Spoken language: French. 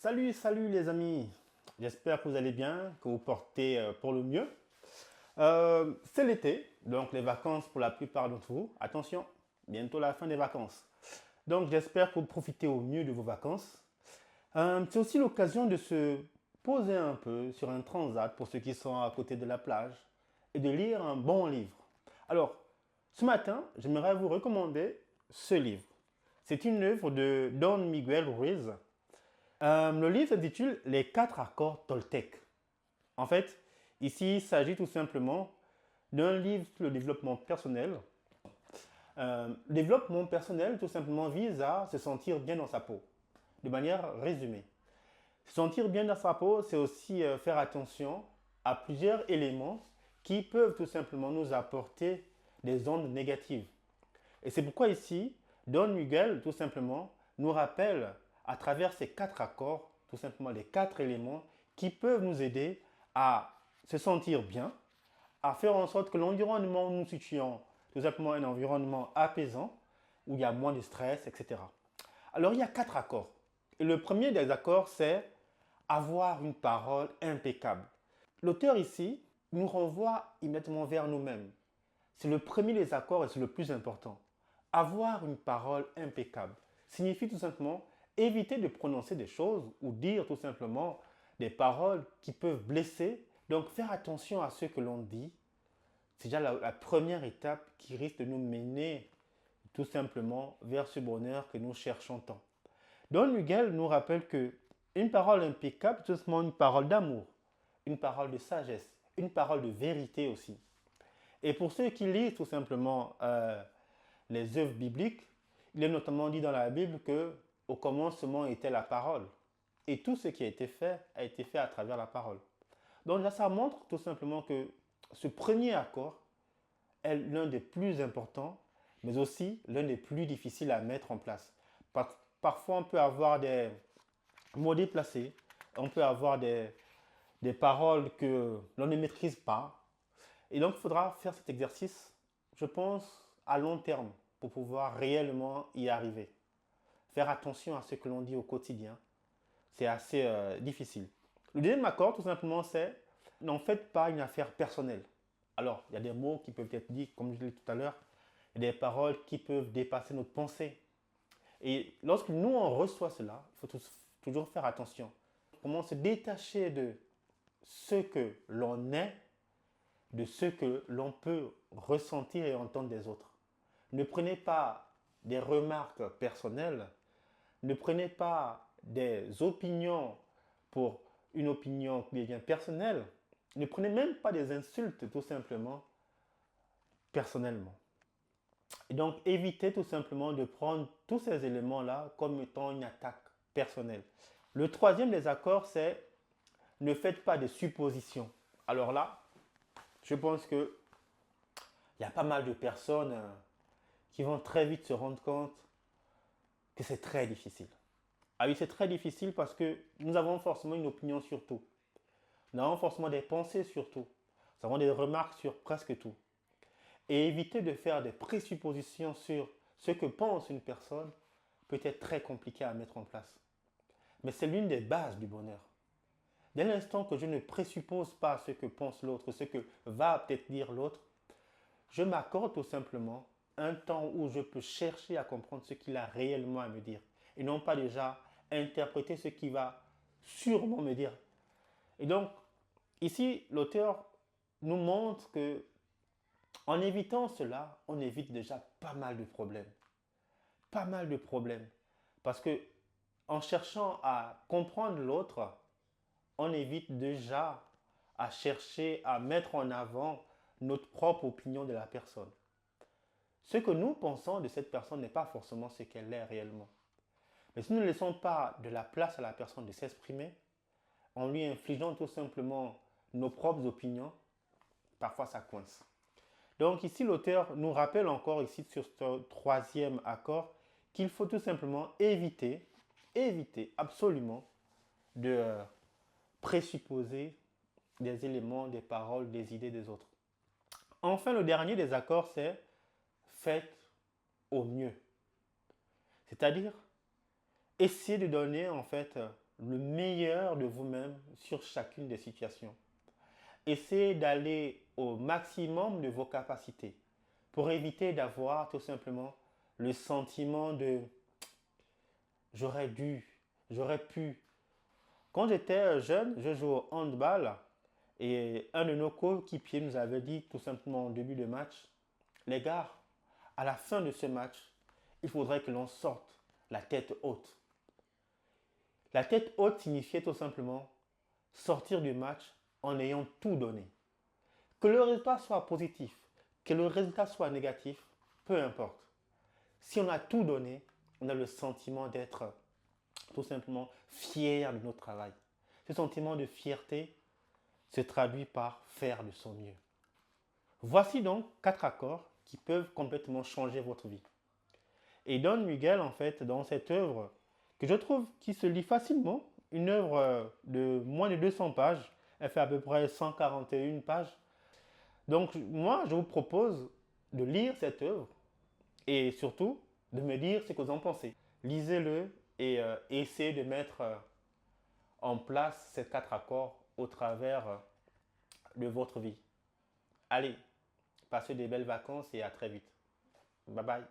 Salut les amis. J'espère que vous allez bien, que vous portez pour le mieux. C'est l'été, donc les vacances pour la plupart d'entre vous. Attention, bientôt la fin des vacances. Donc j'espère que vous profitez au mieux de vos vacances. C'est aussi l'occasion de se poser un peu sur un transat pour ceux qui sont à côté de la plage et de lire un bon livre. Alors, ce matin, j'aimerais vous recommander ce livre. C'est une œuvre de Don Miguel Ruiz. Le livre s'intitule Les quatre accords Toltec. En fait, ici, il s'agit tout simplement d'un livre sur le développement personnel. Le développement personnel, tout simplement, vise à se sentir bien dans sa peau, de manière résumée. Se sentir bien dans sa peau, c'est aussi faire attention à plusieurs éléments qui peuvent tout simplement nous apporter des ondes négatives. Et c'est pourquoi ici, Don Miguel, tout simplement, nous rappelle à travers ces quatre accords, tout simplement les quatre éléments qui peuvent nous aider à se sentir bien, à faire en sorte que l'environnement où nous situons, tout simplement un environnement apaisant, où il y a moins de stress, etc. Alors il y a quatre accords. Et le premier des accords, c'est avoir une parole impeccable. L'auteur ici nous renvoie immédiatement vers nous-mêmes. C'est le premier des accords et c'est le plus important. Avoir une parole impeccable signifie tout simplement éviter de prononcer des choses ou dire tout simplement des paroles qui peuvent blesser. Donc faire attention à ce que l'on dit, c'est déjà la première étape qui risque de nous mener tout simplement vers ce bonheur que nous cherchons tant. Don Miguel nous rappelle que une parole impeccable, c'est tout simplement une parole d'amour, une parole de sagesse, une parole de vérité aussi. Et pour ceux qui lisent tout simplement les œuvres bibliques, il est notamment dit dans la Bible que au commencement était la parole. Et tout ce qui a été fait à travers la parole. Donc là, ça montre tout simplement que ce premier accord est l'un des plus importants, mais aussi l'un des plus difficiles à mettre en place. Parfois, on peut avoir des mots déplacés, on peut avoir des paroles que l'on ne maîtrise pas. Et donc, il faudra faire cet exercice, je pense, à long terme pour pouvoir réellement y arriver. Faire attention à ce que l'on dit au quotidien, c'est assez difficile. Le deuxième accord, tout simplement, c'est n'en faites pas une affaire personnelle. Alors, il y a des mots qui peuvent être dits, comme je l'ai dit tout à l'heure, il y a des paroles qui peuvent dépasser notre pensée. Et lorsque nous, on reçoit cela, il faut toujours faire attention. Comment se détacher de ce que l'on est, de ce que l'on peut ressentir et entendre des autres. Ne prenez pas des remarques personnelles, ne prenez pas des opinions pour une opinion qui devient personnelle, ne prenez même pas des insultes tout simplement personnellement. Et donc évitez tout simplement de prendre tous ces éléments-là comme étant une attaque personnelle. Le troisième des accords, c'est ne faites pas de suppositions. Alors là, je pense qu'il y a pas mal de personnes qui vont très vite se rendre compte que c'est très difficile. Ah oui, c'est très difficile parce que nous avons forcément une opinion sur tout. Nous avons forcément des pensées sur tout. Nous avons des remarques sur presque tout. Et éviter de faire des présuppositions sur ce que pense une personne peut être très compliqué à mettre en place. Mais c'est l'une des bases du bonheur. Dès l'instant que je ne présuppose pas ce que pense l'autre, ce que va peut-être dire l'autre, je m'accorde tout simplement un temps où je peux chercher à comprendre ce qu'il a réellement à me dire. Et non pas déjà interpréter ce qu'il va sûrement me dire. Et donc, ici, l'auteur nous montre que en évitant cela, on évite déjà pas mal de problèmes. Pas mal de problèmes. Parce que en cherchant à comprendre l'autre, on évite déjà à chercher à mettre en avant notre propre opinion de la personne. Ce que nous pensons de cette personne n'est pas forcément ce qu'elle est réellement. Mais si nous ne laissons pas de la place à la personne de s'exprimer, en lui infligeant tout simplement nos propres opinions, parfois ça coince. Donc ici, l'auteur nous rappelle encore ici sur ce troisième accord qu'il faut tout simplement éviter absolument de présupposer des éléments, des paroles, des idées des autres. Enfin, le dernier des accords, c'est faites au mieux. C'est-à-dire, essayez de donner en fait le meilleur de vous-même sur chacune des situations. Essayez d'aller au maximum de vos capacités pour éviter d'avoir tout simplement le sentiment de j'aurais dû, j'aurais pu. Quand j'étais jeune, je jouais au handball et un de nos coéquipiers nous avait dit tout simplement au début de match, les gars, à la fin de ce match, il faudrait que l'on sorte la tête haute. La tête haute signifiait tout simplement sortir du match en ayant tout donné. Que le résultat soit positif, que le résultat soit négatif, peu importe. Si on a tout donné, on a le sentiment d'être tout simplement fier de notre travail. Ce sentiment de fierté se traduit par faire de son mieux. Voici donc 4 accords qui peuvent complètement changer votre vie. Et Don Miguel, en fait, dans cette œuvre, que je trouve qui se lit facilement, une œuvre de moins de 200 pages, elle fait à peu près 141 pages. Donc moi, je vous propose de lire cette œuvre et surtout de me dire ce que vous en pensez. Lisez-le et essayez de mettre en place ces 4 accords au travers de votre vie. Allez, passez des belles vacances et à très vite. Bye bye.